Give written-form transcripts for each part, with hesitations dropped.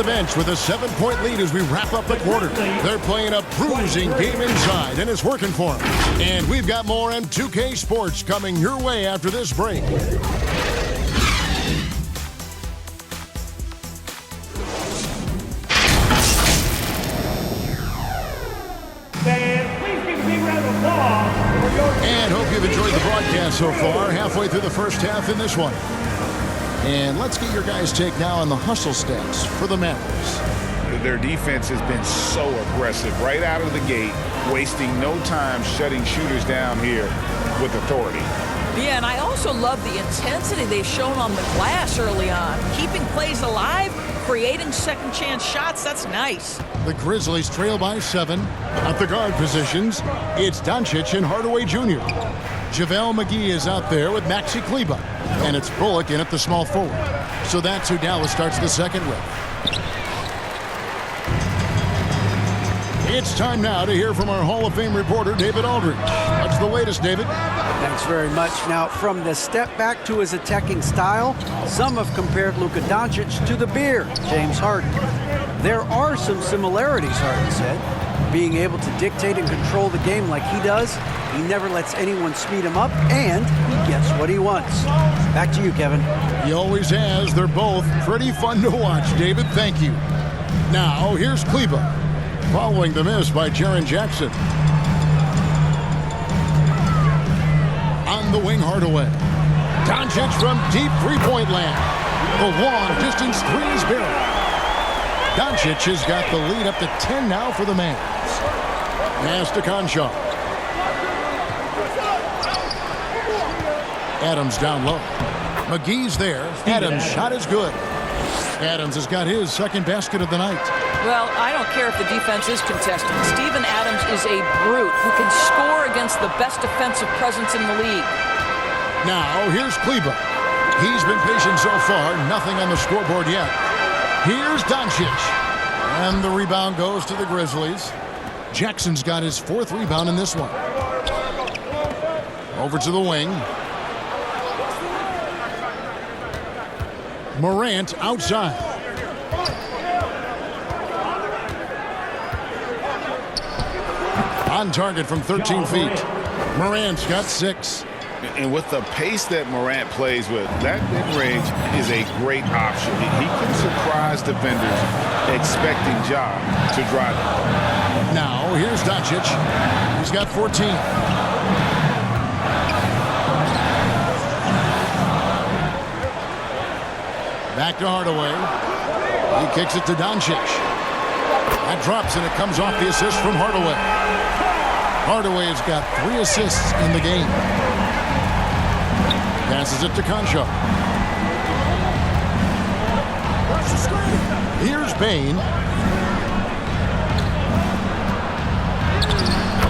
the bench with a 7-point lead as we wrap up the quarter. They're playing a bruising game inside, and it's working for them. And we've got more M2K Sports coming your way after this break. And hope you've enjoyed the broadcast so far. Halfway through the first half in this one. And let's get your guys' take now on the hustle stats for the Mavericks. Their defense has been so aggressive right out of the gate, wasting no time shutting shooters down here with authority. Yeah, and I also love the intensity they've shown on the glass early on. Keeping plays alive, creating second chance shots, that's nice. The Grizzlies trail by 7. At the guard positions, it's Doncic and Hardaway Jr. JaVale McGee is out there with Maxi Kleber. And it's Bullock in at the small forward. So that's who Dallas starts the second with. It's time now to hear from our Hall of Fame reporter, David Aldridge. What's the latest, David? Thanks very much. Now, from the step back to his attacking style, some have compared Luka Doncic to the Bear, James Harden. There are some similarities, Harden said. Being able to dictate and control the game like he does, he never lets anyone speed him up, and he gets what he wants. Back to you, Kevin. He always has. They're both pretty fun to watch, David. Thank you. Now, here's Kleber, following the miss by Jaren Jackson. On the wing, Hardaway. Doncic from deep three-point land. The long-distance three is buried. Doncic has got the lead up to 10 now for the Mavs. Pass to Conchar. Adams down low. McGee's there. Adams' shot is good. Adams has got his second basket of the night. Well, I don't care if the defense is contested. Steven Adams is a brute who can score against the best defensive presence in the league. Now, here's Kleber. He's been patient so far. Nothing on the scoreboard yet. Here's Doncic. And the rebound goes to the Grizzlies. Jackson's got his 4th rebound in this one. Over to the wing. Morant outside. On target from 13 feet. Morant's got 6. And with the pace that Morant plays with, that mid-range is a great option. He can surprise defenders expecting Ja to drive it. Now, here's Doncic. He's got 14. Back to Hardaway. He kicks it to Doncic. That drops, and it comes off the assist from Hardaway. Hardaway has got 3 assists in the game. Passes it to Conchar. Here's Bane.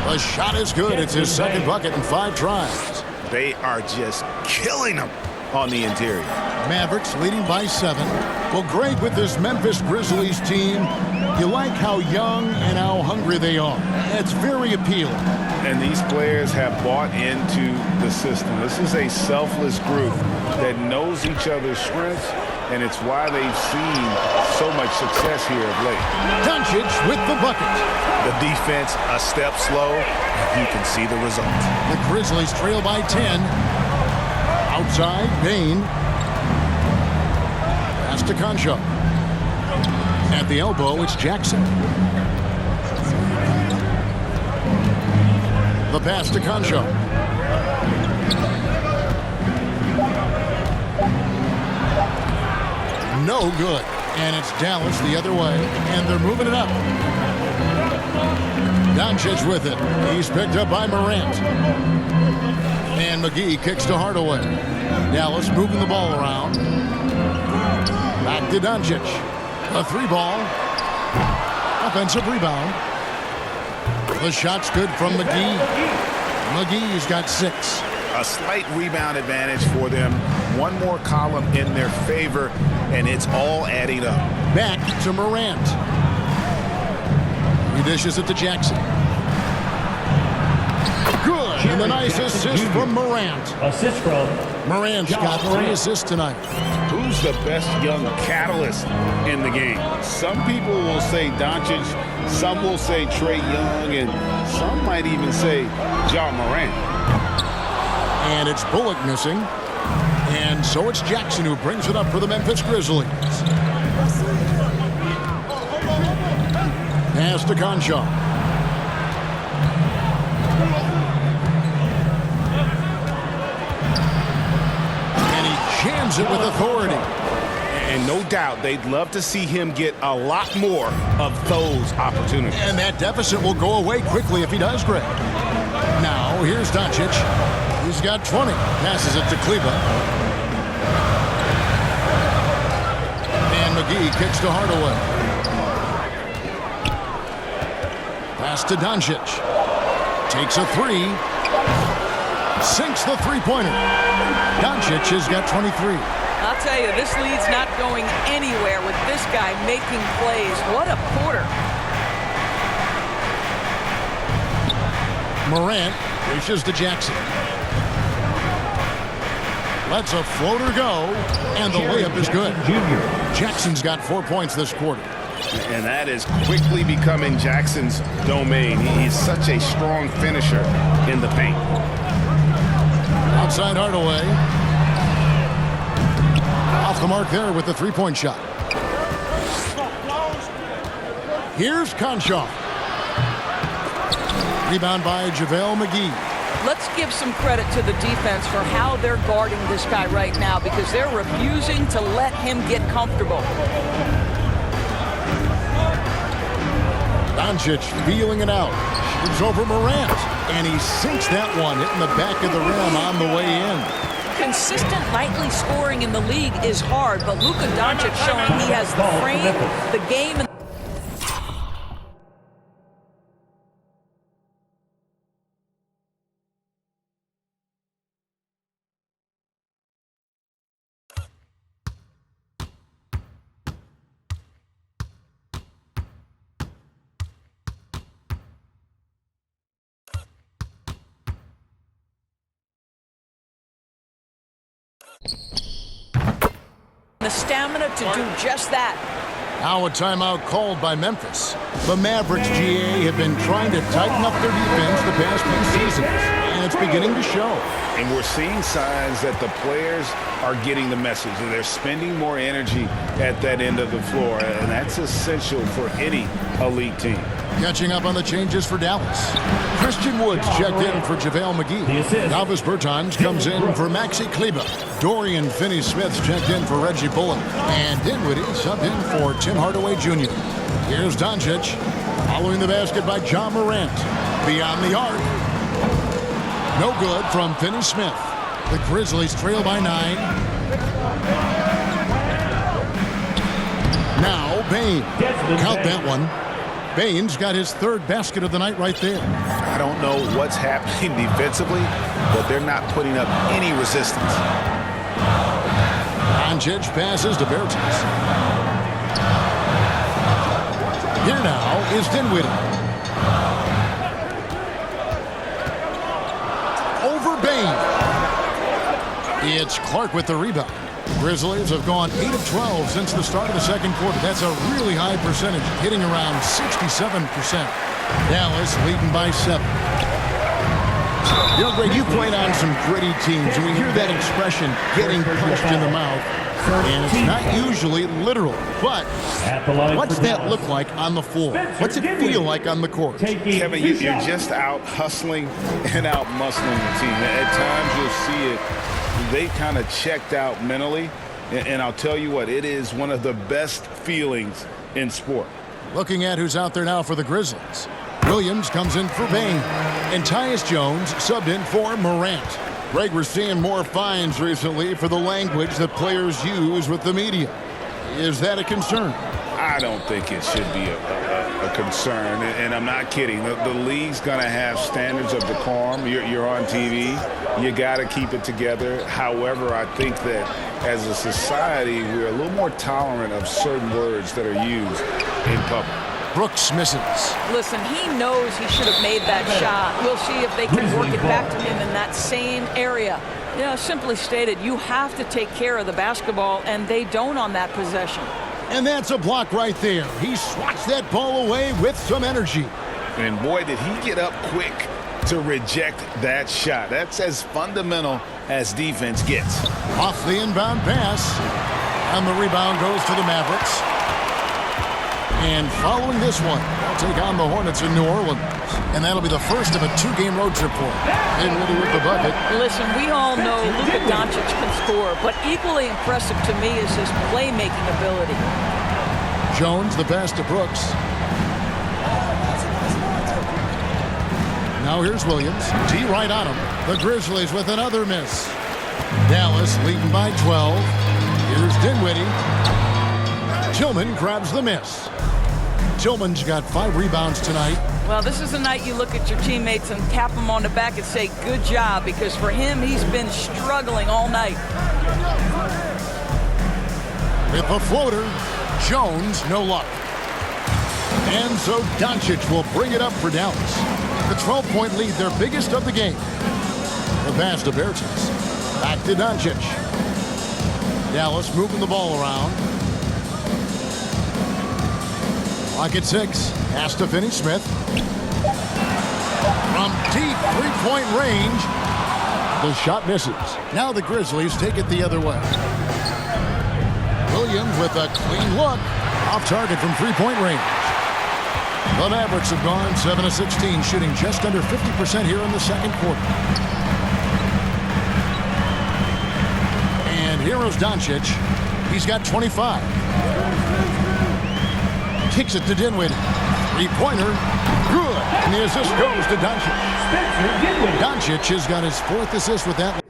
The shot is good. It's his second bucket in 5 tries. They are just killing them on the interior. Mavericks leading by 7. Well, great with this Memphis Grizzlies team. You like how young and how hungry they are. It's very appealing. And these players have bought into the system. This is a selfless group that knows each other's strengths, and it's why they've seen so much success here of late. Doncic with the bucket. The defense a step slow, and you can see the result. The Grizzlies trail by 10. Outside, Bane. Pass to Conchar. At the elbow, it's Jackson. The pass to Conchar. No good. And it's Dallas the other way. And they're moving it up. Doncic with it. He's picked up by Morant. And McGee kicks to Hardaway. Dallas moving the ball around. Back to Doncic. A 3-ball. Offensive rebound. The shot's good from McGee. McGee's got 6. A slight rebound advantage for them. One more column in their favor, and it's all adding up. Back to Morant. He dishes it to Jackson. Good. And a nice assist from Morant. Assist from Morant's got 3 assists tonight. Who's the best young catalyst in the game? Some people will say Doncic, some will say Trae Young, and some might even say Ja Morant. And it's Bullock missing. And so it's Jackson who brings it up for the Memphis Grizzlies. Pass to Conchar. And he jams it with authority. And no doubt they'd love to see him get a lot more of those opportunities. And that deficit will go away quickly if he does, Greg. Now, here's Doncic. He's got 20. Passes it to Kleber. And McGee kicks to Hardaway. Pass to Doncic. Takes a 3. Sinks the three-pointer. Doncic has got 23. I'll tell you, this lead's not going anywhere with this guy making plays. What a quarter. Morant reaches to Jackson. Lets a floater go, and the layup is good. Jackson's got 4 points this quarter. And that is quickly becoming Jackson's domain. He's such a strong finisher in the paint. Outside Hardaway. Off the mark there with the three-point shot. Here's Conchar. Rebound by JaVale McGee. Let's give some credit to the defense for how they're guarding this guy right now because they're refusing to let him get comfortable. Doncic feeling it out. Shoots over Morant. And he sinks that one, hitting the back of the rim on the way in. Consistent nightly scoring in the league is hard, but Luka Doncic showing he has the frame, the game, and the stamina to do just that. Now a timeout called by Memphis. The Mavericks, GA, have been trying to tighten up their defense the past few seasons, and it's beginning to show. And we're seeing signs that the players are getting the message, and they're spending more energy at that end of the floor, and that's essential for any elite team. Catching up on the changes for Dallas. Christian Woods checked in for JaVale McGee. Elvis Bertans comes in for Maxi Kleber. Dorian Finney-Smith checked in for Reggie Bullock. And Dinwiddie subbed in for Tim Hardaway Jr. Here's Doncic. Following the basket by Ja Morant. Beyond the arc. No good from Finney-Smith. The Grizzlies trail by 9. Now Bane. Count that one. Bane's got his third basket of the night right there. I don't know what's happening defensively, but they're not putting up any resistance. Doncic passes to Bertans. Here now is Dinwiddie. Over Bane. It's Clark with the rebound. Grizzlies have gone 8 of 12 since the start of the second quarter. That's a really high percentage, hitting around 67%. Dallas leading by 7. You know, Greg, you played on some gritty teams, and we hear that expression, getting punched in the mouth. And it's not usually literal, but what's that look like on the floor? What's it feel like on the court? Kevin, you're just out hustling and out muscling the team. At times you'll see it. They kind of checked out mentally, and I'll tell you what, it is one of the best feelings in sport. Looking at who's out there now for the Grizzlies. Williams comes in for Bane, and Tyus Jones subbed in for Morant. Greg, we're seeing more fines recently for the language that players use with the media. Is that a concern? I don't think it should be a concern, and I'm not kidding. The league's going to have standards of decorum. You're on TV. You got to keep it together. However, I think that as a society, we're a little more tolerant of certain words that are used in public. Brooks misses. Listen, he knows he should have made that shot. We'll see if they can work it back to him in that same area. You know, simply stated, you have to take care of the basketball, and they don't on that possession. And that's a block right there. He swats that ball away with some energy. And boy, did he get up quick to reject that shot. That's as fundamental as defense gets. Off the inbound pass. And the rebound goes to the Mavericks. And following this one, they'll take on the Hornets in New Orleans. And that'll be the first of a two-game road trip for him. Dinwiddie with the bucket. Listen, we all know Luka Doncic can score, but equally impressive to me is his playmaking ability. Jones, the pass to Brooks. Now here's Williams. D right on him. The Grizzlies with another miss. Dallas leading by 12. Here's Dinwiddie. Tillman grabs the miss. Tillman's got 5 rebounds tonight. Well, this is a night you look at your teammates and tap them on the back and say, good job, because for him, he's been struggling all night. With a floater, Jones, no luck. And so Doncic will bring it up for Dallas. The 12-point lead, their biggest of the game. The pass to Bertans. Back to Doncic. Dallas moving the ball around. Clock at 6. Pass to Finney-Smith. From deep three-point range. The shot misses. Now the Grizzlies take it the other way. Williams with a clean look. Off target from three-point range. The Mavericks have gone 7 of 16, shooting just under 50% here in the second quarter. And here is Doncic. He's got 25. Kicks it to Dinwiddie. Three-pointer. Good. And the assist goes to Doncic. Doncic has got his 4th assist with that.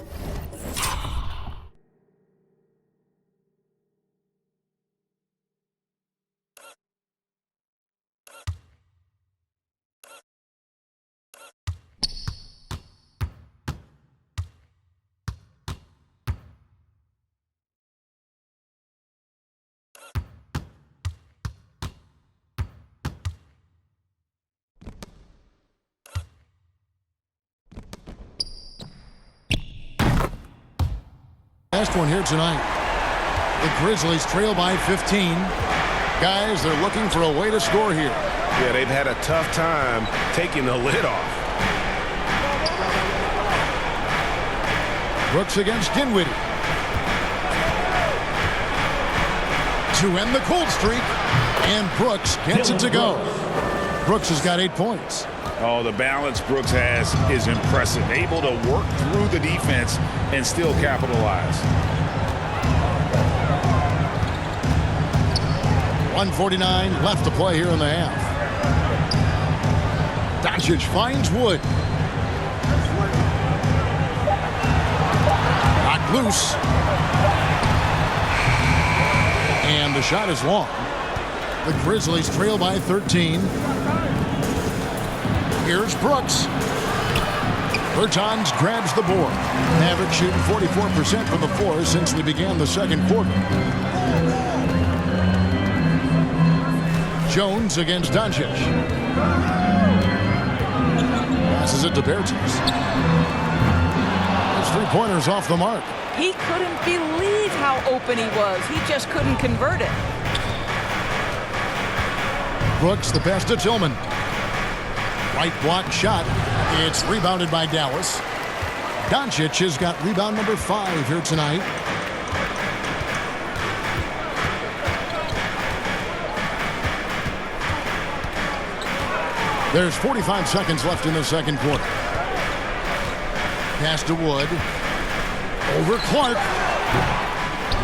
Last one here tonight. The Grizzlies trail by 15. Guys, they're looking for a way to score here. Yeah, they've had a tough time taking the lid off. Brooks against Dinwiddie. To end the cold streak. And Brooks gets it to go. Brooks has got 8 points. Oh, the balance Brooks has is impressive. Able to work through the defense and still capitalize. 1:49 left to play here in the half. Doncic finds Wood. Knocked loose. And the shot is long. The Grizzlies trail by 13. Here's Brooks. Bertans grabs the board. Mavericks shooting 44% from the floor since we began the second quarter. Jones against Doncic. Passes it to Bertans. His three-pointer's off the mark. He couldn't believe how open he was. He just couldn't convert it. Brooks, the pass to Tillman. Right block shot. It's rebounded by Dallas. Doncic has got rebound number 5 here tonight. There's 45 seconds left in the second quarter. Pass to Wood. Over Clark.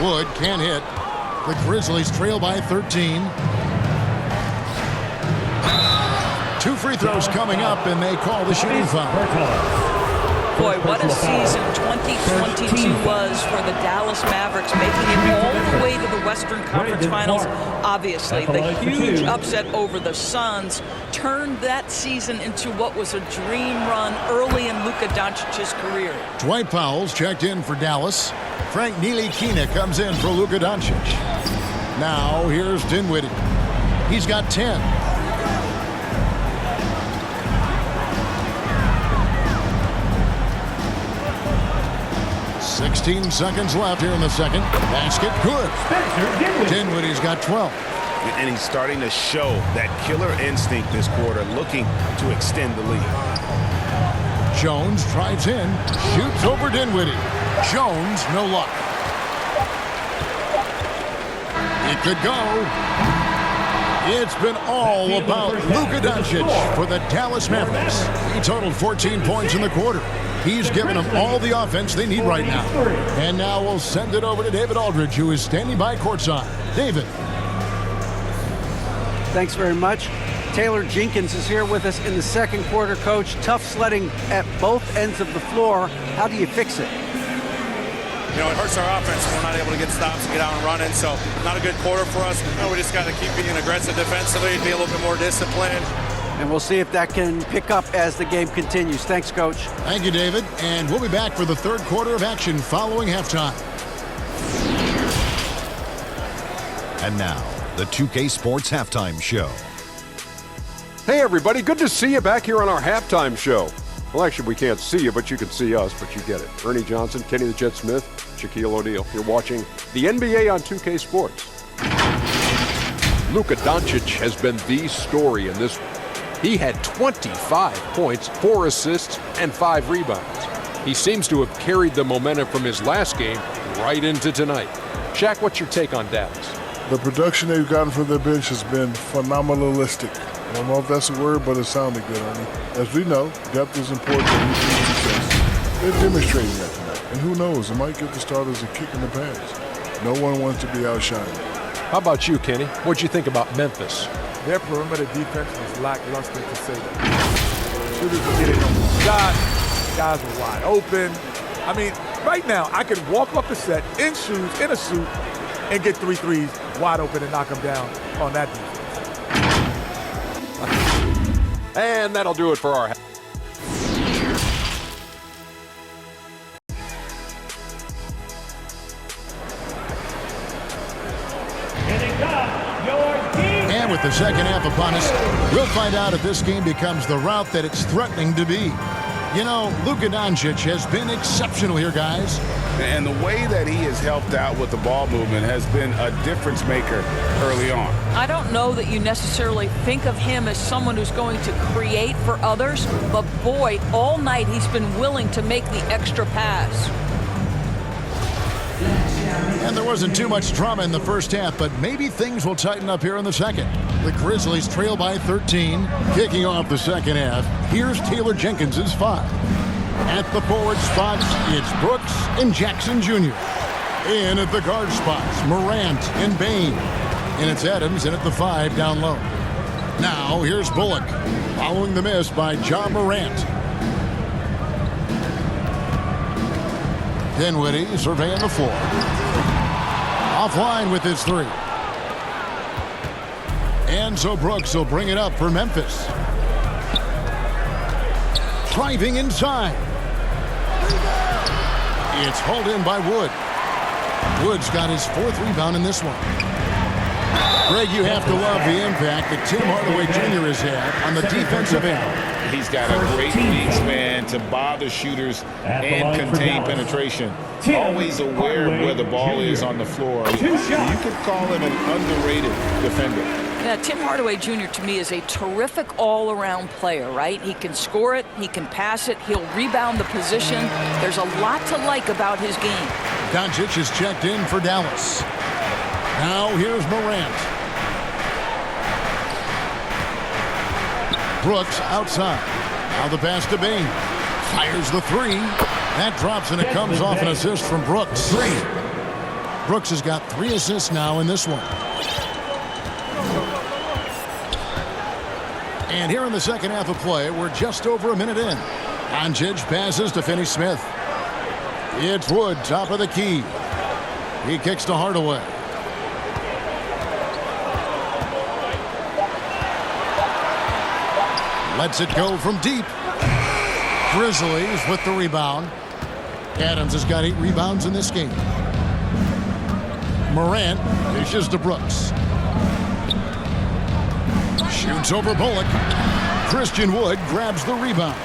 Wood can't hit. The Grizzlies trail by 13. 2 free throws coming up, and they call the shooting foul. Boy, what a season 2022 was for the Dallas Mavericks, making it all the way to the Western Conference Finals. Obviously, the huge upset over the Suns turned that season into what was a dream run early in Luka Doncic's career. Dwight Powell's checked in for Dallas. Frank Ntilikina comes in for Luka Doncic. Now, here's Dinwiddie. He's got 10. 16 seconds left here in the second. Basket good. Dinwiddie's got 12. And he's starting to show that killer instinct this quarter, looking to extend the lead. Jones drives in, shoots over Dinwiddie. Jones, no luck. It could go. It's been all about Luka Doncic for the Dallas Mavericks. He totaled 14 points in the quarter. He's given them all the offense they need right now. And now we'll send it over to David Aldridge, who is standing by courtside. David. Thanks very much. Taylor Jenkins is here with us in the second quarter, Coach. Tough sledding at both ends of the floor. How do you fix it? You know, it hurts our offense when we're not able to get stops and get out and running. So not a good quarter for us. You know, we just got to keep being aggressive defensively, be a little bit more disciplined. And we'll see if that can pick up as the game continues. Thanks, Coach. Thank you, David. And we'll be back for the third quarter of action following halftime. And now, the 2K Sports Halftime Show. Hey, everybody. Good to see you back here on our halftime show. Well, actually, we can't see you, but you can see us, but you get it. Ernie Johnson, Kenny the Jet Smith, Shaquille O'Neal. You're watching the NBA on 2K Sports. Luka Doncic has been the story in this one. He had 25 points, 4 assists, and 5 rebounds. He seems to have carried the momentum from his last game right into tonight. Shaq, what's your take on Dallas? The production they've gotten from their bench has been phenomenalistic. I don't know if that's a word, but it sounded good, Ernie. As we know, depth is important to team success. They're demonstrating that tonight. And who knows, it might give the starters a kick in the pants. No one wants to be outshined. How about you, Kenny? What'd you think about Memphis? Their perimeter defense was lackluster, to say that. Shooters were getting on the shot. Guys were wide open. I mean, right now, I could walk off the set in shoes, in a suit, and get 3 threes wide open and knock them down on that defense. And that'll do it for our... And with the second half upon us, we'll find out if this game becomes the route that it's threatening to be. You know, Luka Doncic has been exceptional here, guys. And the way that he has helped out with the ball movement has been a difference maker early on. I don't know that you necessarily think of him as someone who's going to create for others, but boy, all night he's been willing to make the extra pass. And there wasn't too much drama in the first half, but maybe things will tighten up here in the second. The Grizzlies trail by 13, kicking off the second half. Here's Taylor Jenkins' 5. At the forward spots, it's Brooks and Jackson Jr. In at the guard spots, Morant and Bane. And it's Adams in at the 5 down low. Now here's Bullock, following the miss by John Morant. Dinwiddie surveying the floor. Offline with his 3. And so Brooks will bring it up for Memphis. Driving inside. It's hauled in by Wood. Wood's got his 4th rebound in this one. Greg, you have to love the impact that Tim Hardaway Jr. has had on the defensive end. He's got a great wingspan to bother shooters and contain penetration. Always aware of where the ball is on the floor. You could call him an underrated defender. Yeah, Tim Hardaway Jr. to me is a terrific all-around player, right? He can score it, he can pass it, he'll rebound the position. There's a lot to like about his game. Doncic is checked in for Dallas. Now here's Morant. Brooks outside. Now the pass to Bane. Fires the 3. That drops and it comes off an assist from Brooks. Brooks has got 3 assists now in this one. And here in the second half of play, we're just over a minute in. Doncic passes to Finney-Smith. It's Wood, top of the key. He kicks to Hardaway. Lets it go from deep. Grizzlies with the rebound. Adams has got 8 rebounds in this game. Morant dishes to Brooks. Shoots over Bullock. Christian Wood grabs the rebound.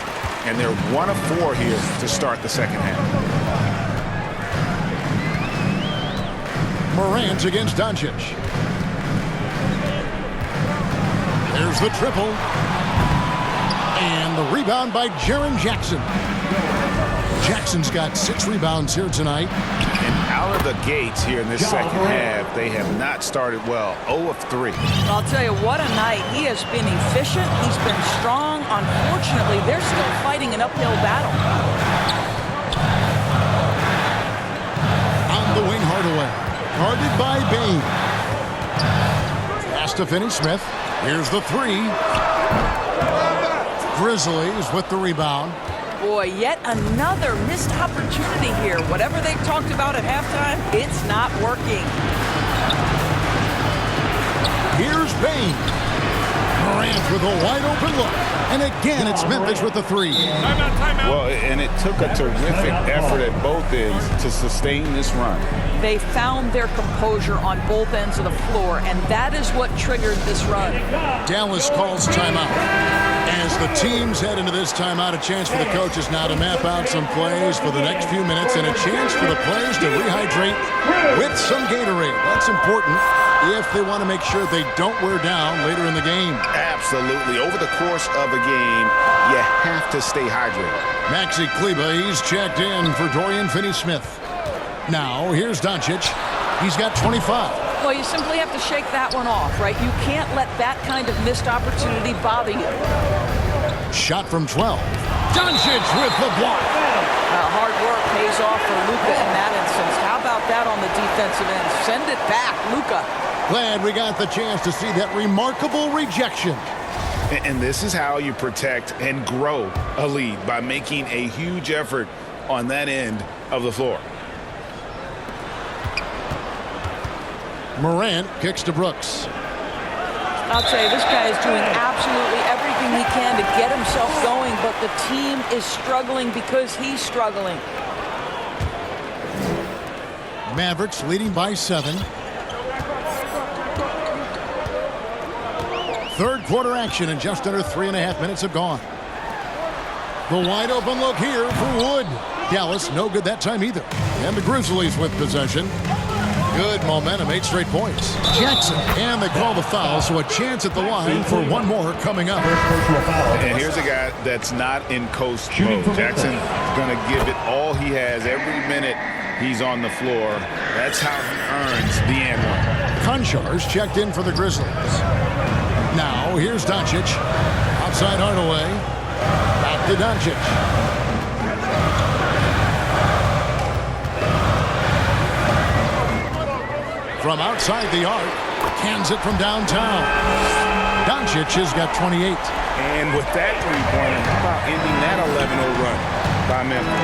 And they're 1 of 4 here to start the second half. Morant against Doncic. There's the triple. And the rebound by Jaren Jackson. Jackson's got 6 rebounds here tonight. And out of the gates here in this second half, they have not started well. 0 of 3. I'll tell you, what a night. He has been efficient. He's been strong. Unfortunately, they're still fighting an uphill battle. On the wing, Hardaway. Guarded by Bane. Pass to Finney-Smith. Here's the 3. Grizzlies with the rebound. Boy, yet another missed opportunity here. Whatever they talked about at halftime, it's not working. Here's Bane. Morant with a wide open look. And again, it's Memphis with the 3. Timeout. Well, and it took a terrific effort at both ends to sustain this run. They found their composure on both ends of the floor, and that is what triggered this run. Dallas calls timeout. As the teams head into this timeout, a chance for the coaches now to map out some plays for the next few minutes and a chance for the players to rehydrate with some Gatorade. That's important if they want to make sure they don't wear down later in the game. Absolutely. Over the course of a game, you have to stay hydrated. Maxi Kleber, he's checked in for Dorian Finney-Smith. Now, here's Doncic. He's got 25. Well, you simply have to shake that one off, right? You can't let that kind of missed opportunity bother you. Shot from 12. Doncic with the block. Hard work pays off for Luka in that instance. How about that on the defensive end? Send it back, Luka. Glad we got the chance to see that remarkable rejection. And this is how you protect and grow a lead, by making a huge effort on that end of the floor. Morant kicks to Brooks. I'll tell you, this guy is doing absolutely everything he can to get himself going, but the team is struggling because he's struggling. Mavericks leading by 7. Third quarter action, and just under 3.5 minutes have gone. The wide open look here for Wood. Dallas no good that time either. And the Grizzlies with possession. Good momentum, 8 straight points. Jackson, and they call the foul, so a chance at the line for one more coming up. And here's a guy that's not in coast mode. Jackson's going to give it all he has every minute he's on the floor. That's how he earns the and one. Konchar's checked in for the Grizzlies. Now, here's Doncic. Outside Hardaway. Back to Doncic. From outside the arc, cans it from downtown. Doncic has got 28. And with that three-pointer, how about ending that 11-0 run by Memphis?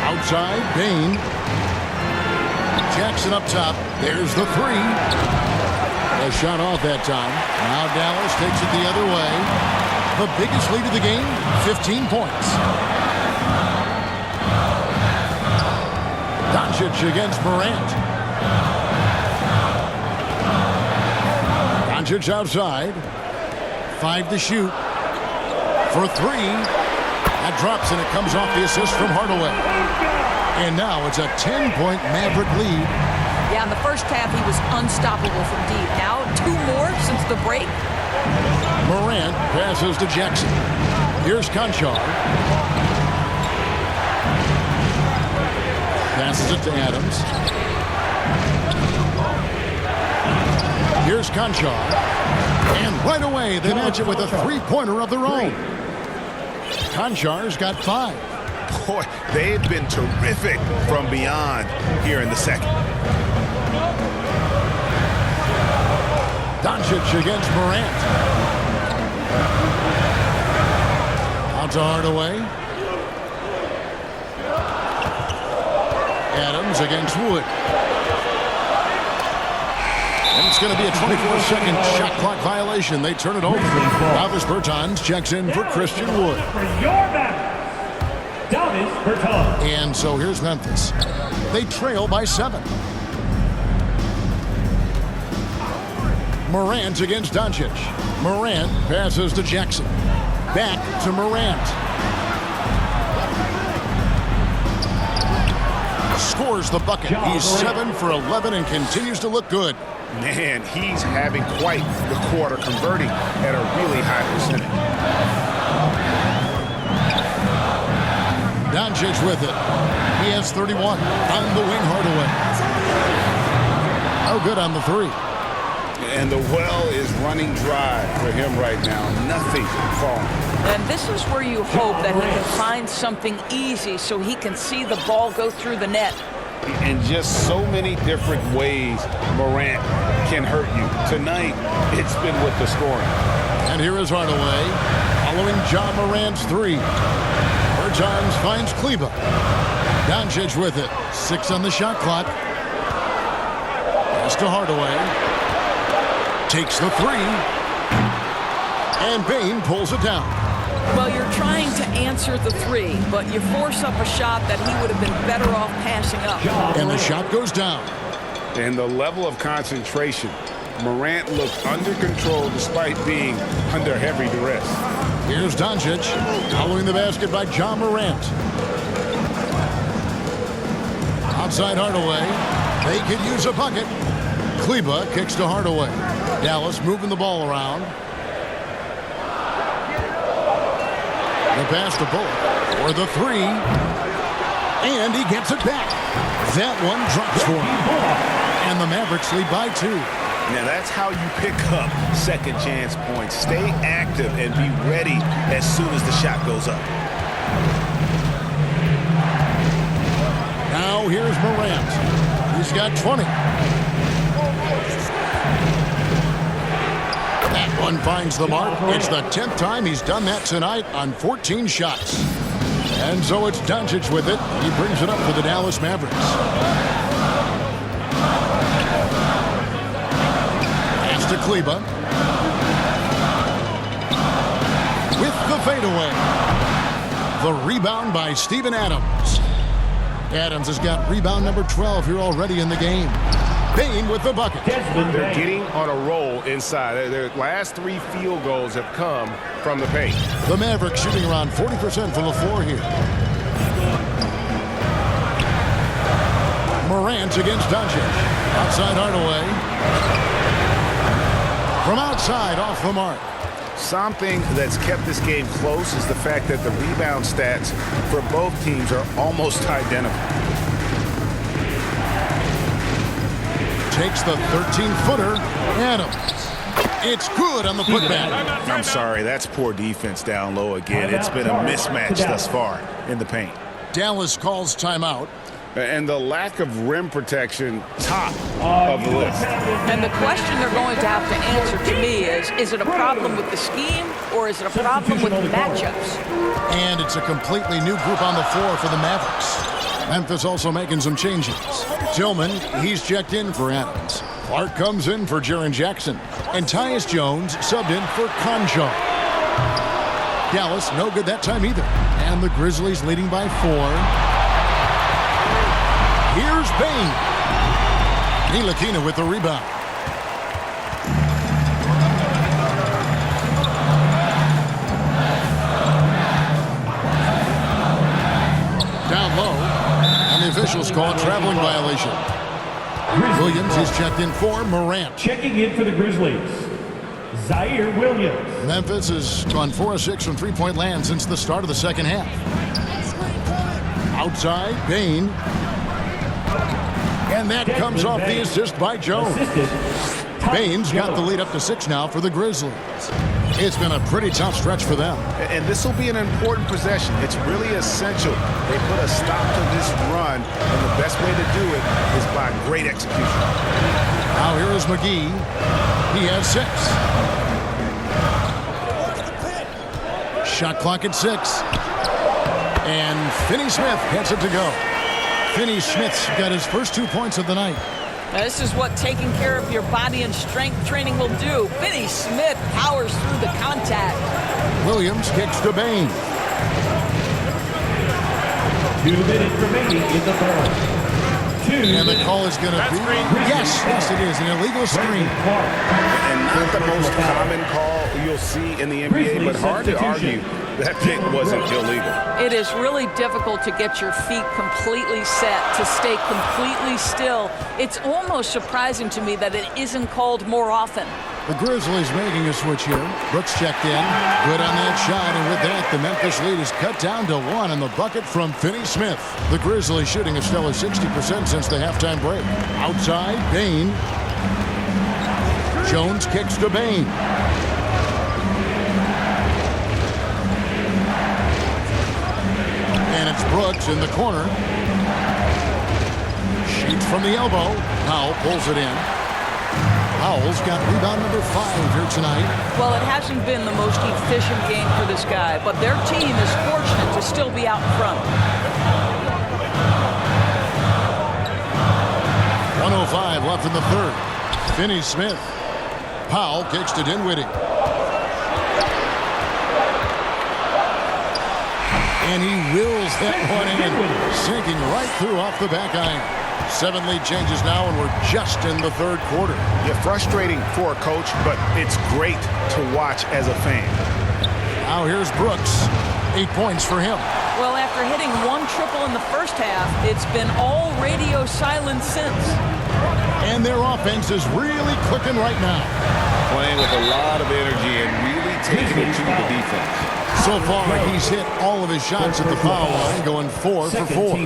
Outside, Bane. Jackson up top. There's the 3. A shot off that time. Now Dallas takes it the other way. The biggest lead of the game, 15 points. Doncic against Morant. Doncic outside. 5 to shoot. For 3. That drops, and it comes off the assist from Hardaway. And now it's a 10-point Maverick lead. Yeah, in the first half, he was unstoppable from deep. Now, 2 more since the break. Morant passes to Jackson. Here's Konchar. Passes it to Adams. Here's Konchar. And right away, they match it with a three-pointer of their own. Konchar's got 5. Boy, they've been terrific from beyond here in the second. Doncic against Morant. Out to Hardaway. Adams against Wood. And it's going to be a 24-second shot clock violation. They turn it over. Davis Bertans checks in for Christian Wood. And so here's Memphis. They trail by 7. Morant against Doncic. Morant passes to Jackson. Back to Morant. scores the bucket. He's 7 for 11 and continues to look good. Man, he's having quite the quarter, converting at a really high percentage. Doncic with it. He has 31 on the wing. Hardaway. Oh, good on the three. And the well is running dry for him right now. Nothing falling. And this is where you hope that he can find something easy so he can see the ball go through the net. In just so many different ways, Morant can hurt you. Tonight, it's been with the scoring. And here is Hardaway following John Morant's three. Bertans finds Kleber. Doncic with it. 6 on the shot clock. Pass to Hardaway. Takes the three. And Bane pulls it down. Well, you're trying to answer the three, but you force up a shot that he would have been better off passing up. And the shot goes down. And the level of concentration, Morant looked under control despite being under heavy duress. Here's Doncic following the basket by John Morant. Outside Hardaway. They could use a bucket. Kleber kicks to Hardaway. Dallas moving the ball around. The pass to Bullock for the three. And he gets it back. That one drops for him. And the Mavericks lead by 2. Now that's how you pick up second chance points. Stay active and be ready as soon as the shot goes up. Now here's Morant. He's got 20. That one finds the mark. It's the 10th time he's done that tonight on 14 shots. And so it's Doncic with it. He brings it up for the Dallas Mavericks. Pass to Kleber. With the fadeaway. The rebound by Steven Adams. Adams has got rebound number 12 here already in the game. Bane with the bucket. They're getting on a roll inside. Their last 3 field goals have come from the paint. The Mavericks shooting around 40% from the floor here. Morant against Doncic. Outside Hardaway. From outside, off the mark. Something that's kept this game close is the fact that the rebound stats for both teams are almost identical. Takes the 13-footer. Adams. It's good on the putback. I'm sorry, that's poor defense down low again. It's been a mismatch thus far in the paint. Dallas calls timeout. And the lack of rim protection, top of the list. And the question they're going to have to answer to me is it a problem with the scheme or is it a problem with the matchups? And it's a completely new group on the floor for the Mavericks. Memphis also making some changes. Tillman, he's checked in for Adams. Clark comes in for Jaren Jackson. And Tyus Jones subbed in for Conjo. Dallas, no good that time either. And the Grizzlies leading by 4. Here's Bane. Ntilikina with the rebound. Down low, and the officials call a traveling violation. Williams is checked in for Morant. Checking in for the Grizzlies, Zaire Williams. Memphis has gone 4 of 6 from three-point land since the start of the second half. Outside, Bane. And that comes off the assist by Jones. Bane's got the lead up to 6 now for the Grizzlies. It's been a pretty tough stretch for them. And this will be an important possession. It's really essential. They put a stop to this run, and the best way to do it is by great execution. Now here is McGee. He has 6. Shot clock at 6. And Finney-Smith gets it to go. Finney-Smith's got his first 2 points of the night. Now, this is what taking care of your body and strength training will do. Finney-Smith powers through the contact. Williams kicks to Bane. 2 minutes remaining in the ball. And the call is going to be... Yes, it is. An illegal screen. And not the most common call, you'll see in the NBA, but hard to argue that pick wasn't illegal. It is really difficult to get your feet completely set, to stay completely still. It's almost surprising to me that it isn't called more often. The Grizzlies making a switch here. Brooks checked in. Good on that shot, and with that, the Memphis lead is cut down to 1 on the bucket from Finney-Smith. The Grizzlies shooting a stellar 60% since the halftime break. Outside, Bane. Jones kicks to Bane. And it's Brooks in the corner. Sheets from the elbow. Powell pulls it in. Powell's got rebound number 5 here tonight. Well, it hasn't been the most efficient game for this guy, but their team is fortunate to still be out in front. 1:05 left in the third. Finney-Smith. Powell kicks to Dinwiddie. And he wills that one in, sinking right through off the back iron. 7 lead changes now, and we're just in the third quarter. Yeah, frustrating for a coach, but it's great to watch as a fan. Now here's Brooks. 8 points for him. Well, after hitting 1 triple in the first half, it's been all radio silence since. And their offense is really clicking right now. Playing with a lot of energy and really taking it to the defense. So far, he's hit all of his shots at the foul line, going 4 for 4.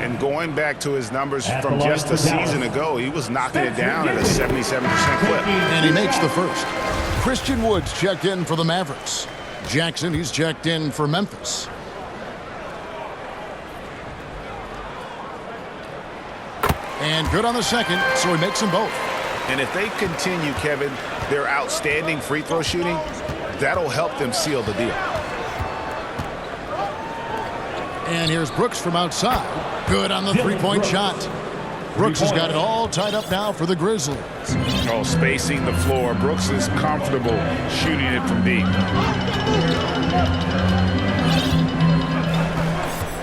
And going back to his numbers from just a season ago, he was knocking it down at a 77% clip. And he makes the first. Christian Woods checked in for the Mavericks. Jackson, he's checked in for Memphis. And good on the second, so he makes them both. And if they continue, Kevin, their outstanding free throw shooting, that'll help them seal the deal. And here's Brooks from outside. Good on the three-point shot. Brooks has got it all tied up now for the Grizzlies. Oh, spacing the floor. Brooks is comfortable shooting it from deep.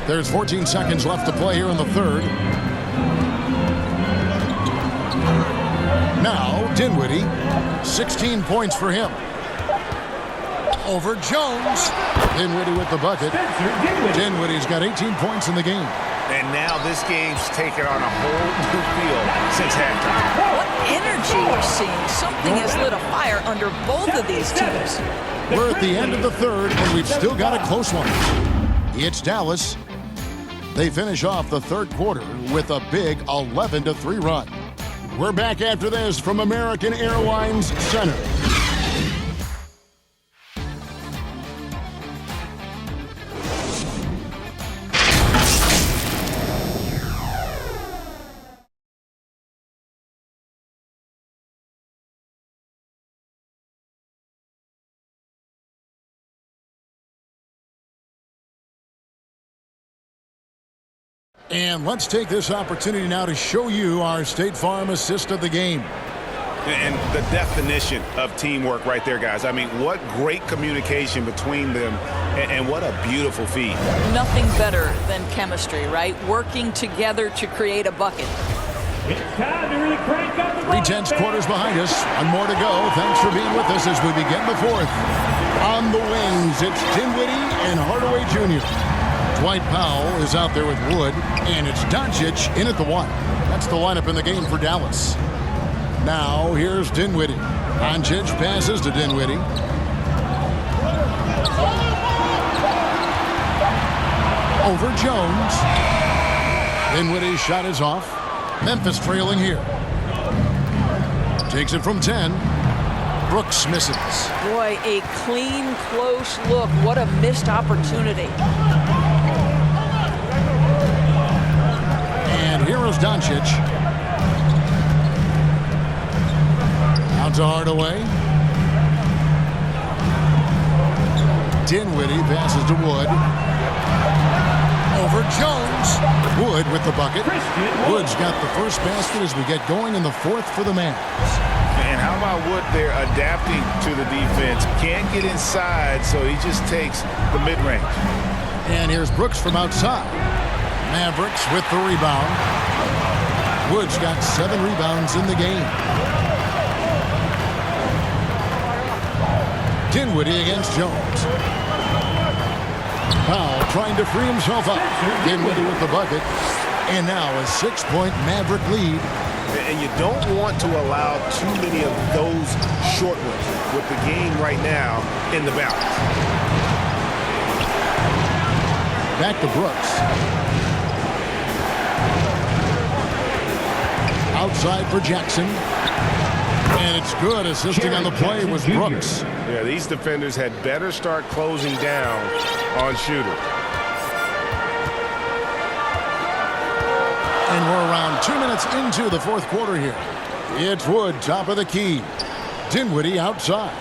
There's 14 seconds left to play here in the third. Now, Dinwiddie, 16 points for him. Over Jones. Dinwiddie with the bucket. Dinwiddie's got 18 points in the game. And now this game's taken on a whole new feel since halftime. What energy we're seeing. Something has lit a fire under both of these teams. We're at the end of the third, and we've still got a close one. It's Dallas. They finish off the third quarter with a big 11-3 run. We're back after this from American Airlines Center. And let's take this opportunity now to show you our State Farm assist of the game. And the definition of teamwork right there, guys. I mean, what great communication between them, and what a beautiful feed. Nothing better than chemistry, right? Working together to create a bucket. It's time to really crank up the 3/10 quarters behind us. One more to go. Thanks for being with us as we begin the fourth. On the wings, it's Dinwiddie and Hardaway Jr. Dwight Powell is out there with Wood, and it's Doncic in at the 1. That's the lineup in the game for Dallas. Now, here's Dinwiddie. Doncic passes to Dinwiddie. Over Jones. Dinwiddie's shot is off. Memphis trailing here. Takes it from 10. Brooks misses. Boy, a clean, close look. What a missed opportunity. And here is Doncic. Out to Hardaway. Dinwiddie passes to Wood. Over Jones. Wood with the bucket. Wood's got the first basket as we get going in the fourth for the Mavs. And how about Wood there adapting to the defense? Can't get inside, so he just takes the mid-range. And here's Brooks from outside. Mavericks with the rebound. Wood's got 7 rebounds in the game. Dinwiddie against Jones. Powell trying to free himself up. Dinwiddie with the bucket. And now a 6-point Maverick lead. And you don't want to allow too many of those short ones with the game right now in the balance. Back to Brooks. Outside for Jackson. And it's good. Assisting on the play was Brooks. Yeah, these defenders had better start closing down on Shooter. And we're around 2 minutes into the fourth quarter here. It's Wood, top of the key. Dinwiddie outside.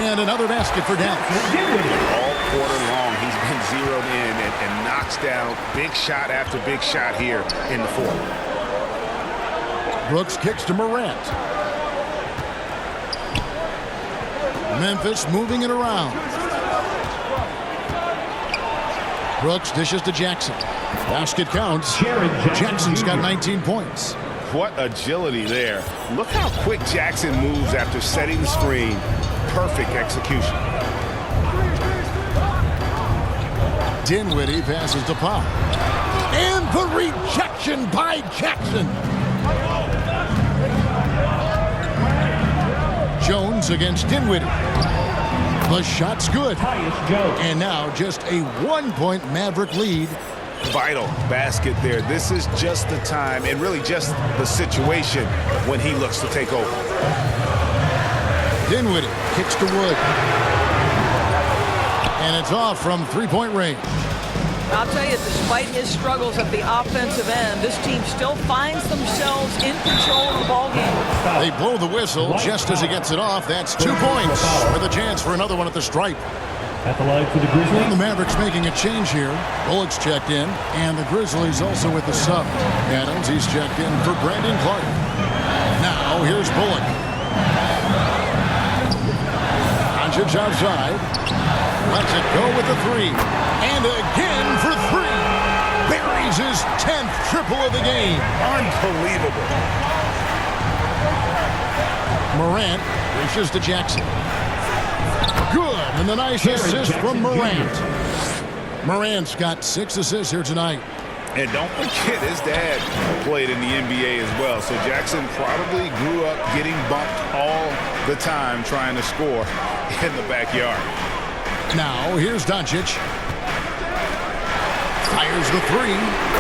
And another basket for Dallas. All quarter long, he's been zeroed in and knocks down big shot after big shot here in the fourth. Brooks kicks to Morant. Memphis moving it around. Brooks dishes to Jackson. Basket counts. Jackson's got 19 points. What agility there. Look how quick Jackson moves after setting the screen. Perfect execution. Dinwiddie passes to Powell. And the rejection by Jackson. Jones against Dinwiddie. The shot's good. And now just a 1-point Maverick lead. Vital basket there. This is just the time and really just the situation when he looks to take over. Dinwiddie kicks to Wood. And it's off from three-point range. I'll tell you, despite his struggles at the offensive end, this team still finds themselves in control of the ballgame. They blow the whistle just as he gets it off. That's 2 points with a chance for another one at the stripe. At the line for the Grizzlies. The Mavericks making a change here. Bullock's checked in, and the Grizzlies also with the sub. Adams, he's checked in for Brandon Clark. Now, here's Bullock. Doncic outside. Lets it go with the three. And again for three. Buries his 10th triple of the game. Unbelievable. Morant reaches to Jackson. Good, and the nice assist from Morant. Morant's got 6 assists here tonight. And don't forget, his dad played in the NBA as well. So Jackson probably grew up getting bumped all the time trying to score in the backyard. Now, here's Doncic. Fires the three.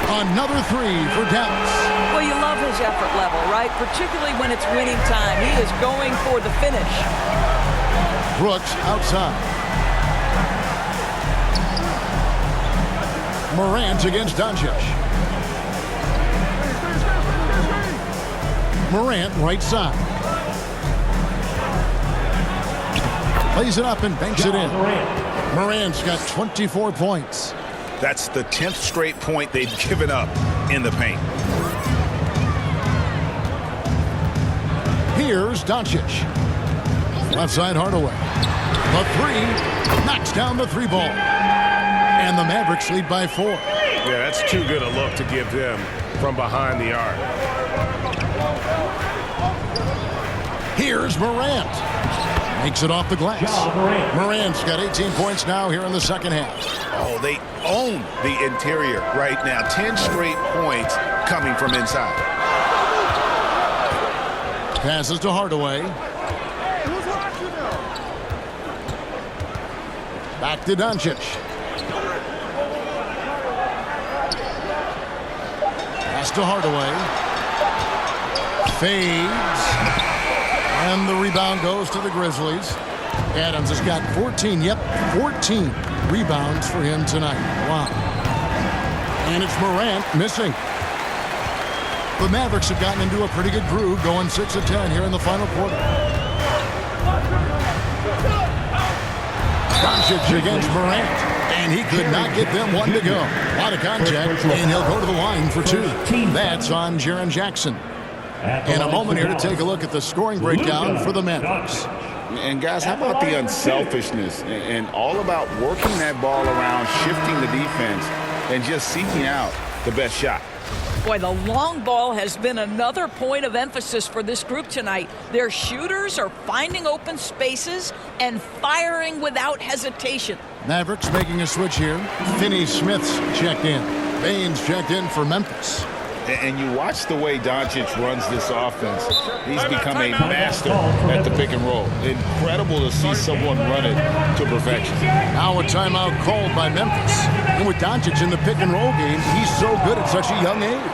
Another three for Dallas. Well, you love his effort level, right? Particularly when it's winning time. He is going for the finish. Brooks outside. Morant against Doncic. Morant right side. Plays it up and banks it in. Morant's got 24 points. That's the 10th straight point they've given up in the paint. Here's Doncic. Left side Hardaway. The three knocks down the three ball. And the Mavericks lead by 4. Yeah, that's too good a look to give them from behind the arc. Here's Morant. Makes it off the glass. Morant's got 18 points now here in the second half. Oh, they own the interior right now. 10 straight points coming from inside. Passes to Hardaway. Back to Doncic. Pass to Hardaway. Fades. And the rebound goes to the Grizzlies. Adams has got 14. Yep, 14 rebounds for him tonight. Wow. And it's Morant missing. The Mavericks have gotten into a pretty good groove, going 6 of 10 here in the final quarter. Doncic against Morant. And he could not get them one to go. A lot of contact, and he'll go to the line for 2. That's on Jaren Jackson. In a moment here to take a look at the scoring breakdown for the Mavericks. And guys, how about the unselfishness and all about working that ball around, shifting the defense, and just seeking out the best shot? Boy, the long ball has been another point of emphasis for this group tonight. Their shooters are finding open spaces and firing without hesitation. Mavericks making a switch here. Finney-Smith's checked in. Baines checked in for Memphis. And you watch the way Doncic runs this offense. He's become a master at the pick and roll. Incredible to see someone run it to perfection. Now a timeout called by Memphis. And with Doncic in the pick and roll game, he's so good at such a young age.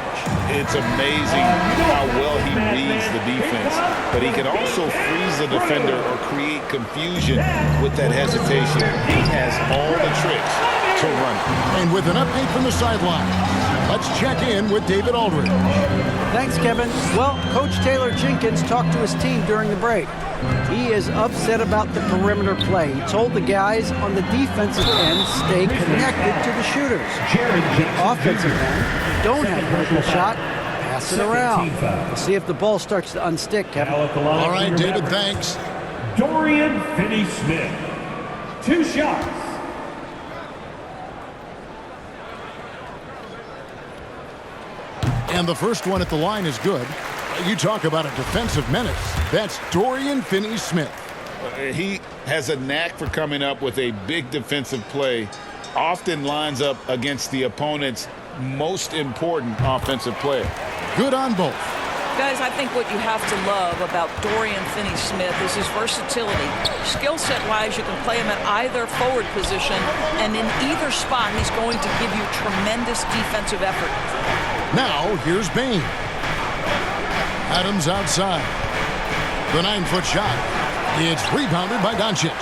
It's amazing how well he reads the defense, but he can also freeze the defender or create confusion with that hesitation. He has all the tricks to run. And with an update from the sideline, let's check in with David Aldridge. Thanks, Kevin. Well, Coach Taylor Jenkins talked to his team during the break. He is upset about the perimeter play. He told the guys on the defensive end stay connected to the shooters. The offensive end don't have a good shot. Pass it around. We'll see if the ball starts to unstick, Kevin. All right, David, thanks. Dorian Finney-Smith. 2 shots. And the first one at the line is good. You talk about a defensive menace. That's Dorian Finney-Smith. He has a knack for coming up with a big defensive play. Often lines up against the opponent's most important offensive player. Good on both. Guys, I think what you have to love about Dorian Finney-Smith is his versatility. Skill set-wise, you can play him at either forward position, and in either spot, he's going to give you tremendous defensive effort. Now, here's Bane. Adams outside. The 9-foot shot. It's rebounded by Doncic.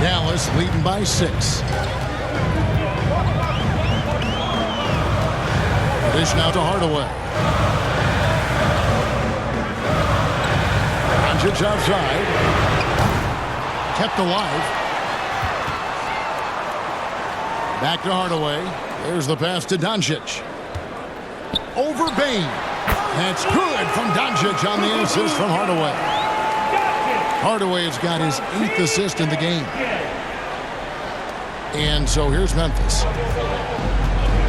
Dallas leading by 6. Dish now to Hardaway. Doncic outside. Kept alive. Back to Hardaway. There's the pass to Doncic. Over Bane. That's good from Doncic on the assist from Hardaway. Hardaway has got his 8th assist in the game. And so here's Memphis.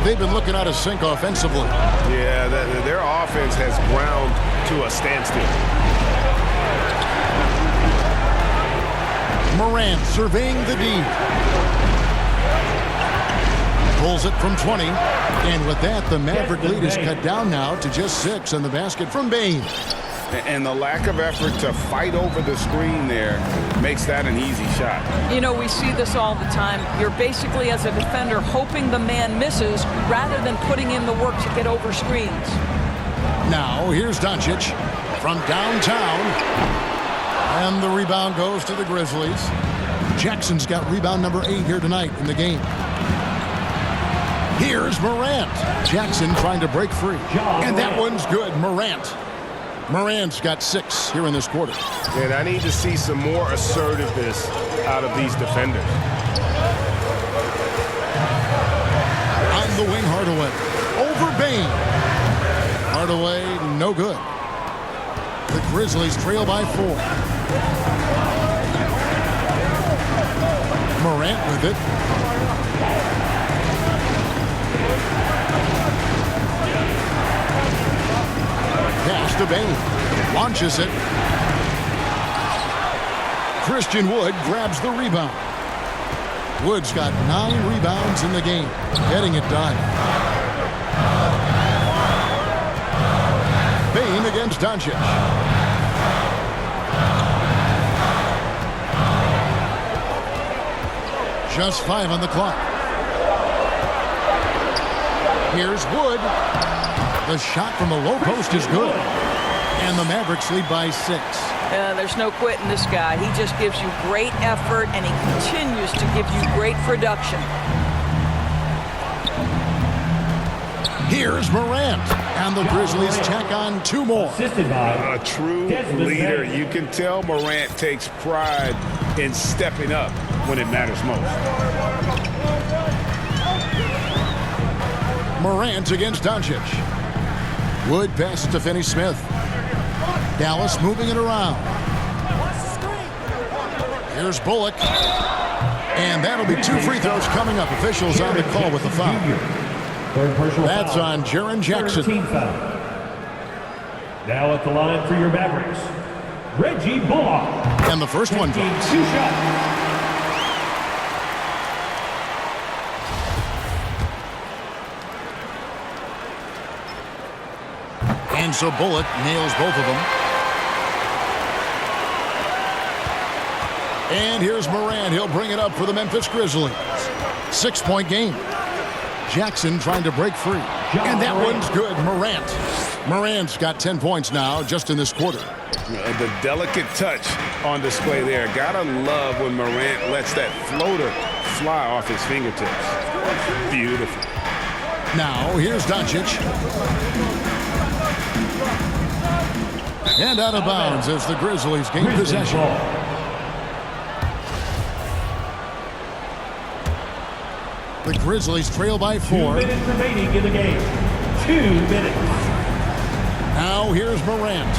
They've been looking out of sync offensively. Yeah, their offense has ground to a standstill. Morant surveying the D. Pulls it from 20. And with that, the Maverick lead is cut down now to just 6 in the basket from Bane. And the lack of effort to fight over the screen there makes that an easy shot. You know, we see this all the time. You're basically, as a defender, hoping the man misses rather than putting in the work to get over screens. Now, here's Doncic from downtown. And the rebound goes to the Grizzlies. Jackson's got rebound number 8 here tonight in the game. Here's Morant. Jackson trying to break free. And that one's good. Morant's got 6 here in this quarter. And I need to see some more assertiveness out of these defenders. On the wing, Hardaway. Over Bane. Hardaway, no good. The Grizzlies trail by 4. Morant with it. Pass to Bane. Launches it. Christian Wood grabs the rebound. Wood's got 9 rebounds in the game. Getting it done. Bane against Doncic. Just 5 on the clock. Here's Wood. The shot from the low post is good. And the Mavericks lead by 6. There's no quitting this guy. He just gives you great effort, and he continues to give you great production. Here's Morant. And the Grizzlies tack on 2 more. A true leader. You can tell Morant takes pride in stepping up when it matters most. Morant against Doncic. Wood passes to Finney-Smith. Dallas moving it around. Here's Bullock. And that'll be 2 free throws coming up. Officials on the call with the foul. Third personal That's foul. on Jaren Jackson. Third team foul. Now at the line for your Mavericks, Reggie Bullock. And the first one drops. 2 shots. And so Bullock nails both of them. And here's Morant. He'll bring it up for the Memphis Grizzlies. 6-point game. Jackson trying to break free. And that one's good. Morant's got 10 points now just in this quarter. The delicate touch on display there. Gotta love when Morant lets that floater fly off his fingertips. Beautiful. Now, here's Doncic. And out of bounds as the Grizzlies gain possession. The Grizzlies trail by 4. 2 minutes remaining in the game. 2 minutes. Now here's Morant.